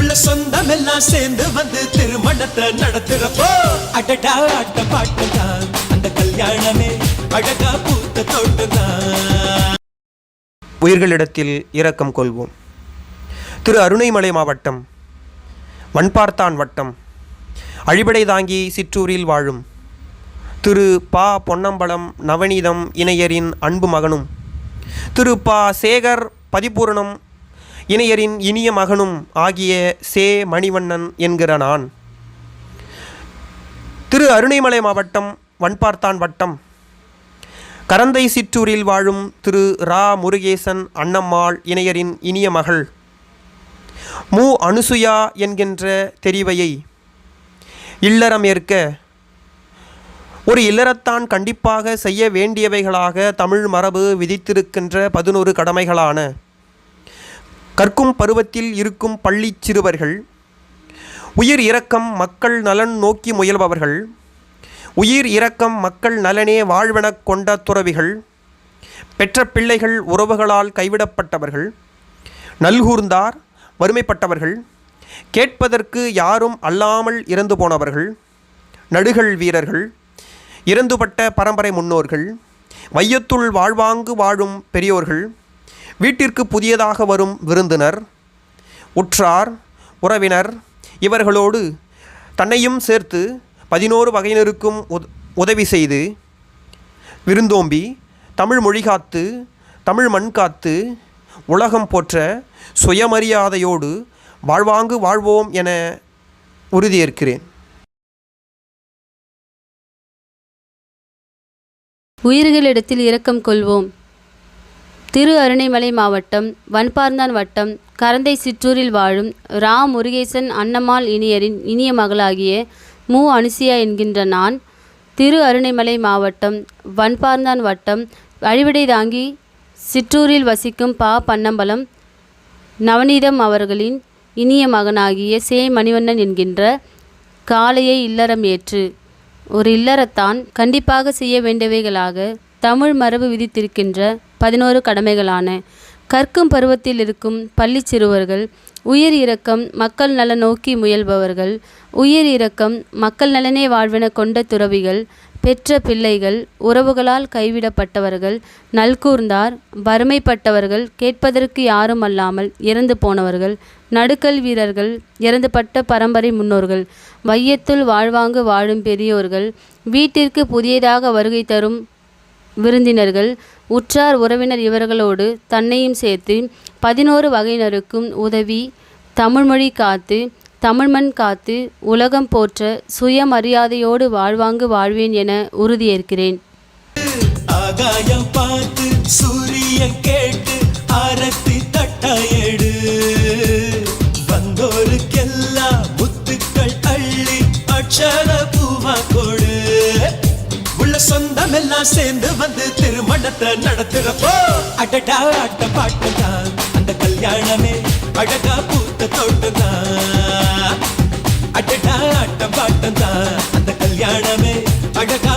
உள்ள சொந்தம் எல்லாம் சேர்ந்து வந்து திருமணத்தை நடத்துறப்போ அடடா அட்ட பாட்டுதான் அந்த கல்யாணமே அழகா பூத்த தோட்டதான். உயிர்களிடத்தில் இரக்கம் கொள்வோம். திரு அருணைமலை மாவட்டம் வன்பார்த்தான் வட்டம் அழிபடை தாங்கி சிற்றூரில் வாழும் திரு பா பொன்னம்பலம் நவநீதம் இணையரின் அன்பு மகனும் திரு பா சேகர் பதிபூரணம் இணையரின் இனிய மகனும் ஆகிய சே மணிவண்ணன் என்கிற நான் திரு அருணைமலை மாவட்டம் வன்பார்த்தான் வட்டம் கரந்தை சிற்றூரில் வாழும் திரு ரா முருகேசன் அன்னம்மாள் இணையரின் இனிய மகள் மு அனுசுயா என்கின்ற தெரிவையை இல்லறம் ஏற்க ஒரு இல்லறத்தான் கண்டிப்பாக செய்ய வேண்டியவைகளாக தமிழ் மரபு விதித்திருக்கின்ற 11 கடமைகளான கற்கும் பருவத்தில் இருக்கும் பள்ளி சிறுவர்கள், உயிர் இரக்கம் மக்கள் நலன் நோக்கி முயல்பவர்கள், உயிர் இரக்கம் மக்கள் நலனே வாழ்வெனக் கொண்ட துறவிகள், பெற்ற பிள்ளைகள் உறவுகளால் கைவிடப்பட்டவர்கள், நல்கூர்ந்தார் வறுமைப்பட்டவர்கள், கேட்பதற்கு யாரும் அல்லாமல் இறந்து போனவர்கள், நடுகள் வீரர்கள், இறந்துபட்ட பரம்பரை முன்னோர்கள், வையத்துள் வாழ்வாங்கு வாழும் பெரியோர்கள், வீட்டிற்கு புதியதாக வரும் விருந்தினர், உற்றார் உறவினர் இவர்களோடு தன்னையும் சேர்த்து 11 வகையினருக்கும் உதவி செய்து விருந்தோம்பி தமிழ் மொழி காத்து தமிழ் மண் காத்து உலகம் போற்ற சுயமரியாதையோடு வாழ்வாங்கு வாழ்வோம் என உறுதியேற்கிறேன். உயிர்களிடத்தில் இரக்கம் கொள்வோம். திரு அருணைமலை மாவட்டம் வன்பார்ந்தான் வட்டம் கரந்தை சிற்றூரில் வாழும் ரா முருகேசன் அன்னம்மாள் இணையரின் இனிய மகளாகிய மு அனுசியா என்கின்ற நான் திரு அருணைமலை மாவட்டம் வன்பார்ந்தான் வட்டம் அழிவிடை தாங்கி சிற்றூரில் வசிக்கும் பா பன்னம்பலம் நவநீதம் அவர்களின் இனிய மகனாகிய சே மணிவண்ணன் என்கின்ற காளையை இல்லறம் ஏற்று ஒரு இல்லறத்தான் கண்டிப்பாக செய்ய வேண்டியவைகளாக தமிழ் மரபு விதித்திருக்கின்ற 11 கடமைகளான கற்கும் பருவத்தில் இருக்கும் பள்ளி சிறுவர்கள், உயிர் இரக்கம் மக்கள் நலன் நோக்கி முயல்பவர்கள், உயிர் இரக்கம் மக்கள் நலனே வாழ்வென கொண்ட துறவிகள், பெற்ற பிள்ளைகள் உறவுகளால் கைவிடப்பட்டவர்கள், நல்கூர்ந்தார் வறுமைப்பட்டவர்கள், கேட்பதற்கு யாரும் அல்லாமல் இறந்து போனவர்கள், நடுக்கல் வீரர்கள், இறந்துபட்ட பரம்பரை முன்னோர்கள், வையத்துள் வாழ்வாங்கு வாழும் பெரியோர்கள், வீட்டிற்கு புதியதாக வருகை தரும் விருந்தினர்கள், உற்றார் உறவினர் இவர்களோடு தன்னையும் சேர்த்து 11 வகையினருக்கும் உதவி தமிழ்மொழி காத்து தமிழ்மண் காத்து உலகம் போற்ற சுயமரியாதையோடு வாழ்வாங்கு வாழ்வேன் என உறுதியேற்கிறேன். ஆகாயம் பார்த்து சூரியன் கேட்டு ஆரத்தி தட்டாயேடு வந்தோருக்கெல்லாம் முத்துக்கள் அள்ளி அட்சர பூவா கொடு உள்ள சொந்தம் எல்லாம் சேர்ந்து வந்து திருமணத்தை நடத்துறப்போ அடடா அட்ட பாட்டுதான் அந்த கல்யாணமே அழகா பூத்த தோட்டதான். அடடா அட்ட பாட்டுதான் அந்த கல்யாணமே அழகா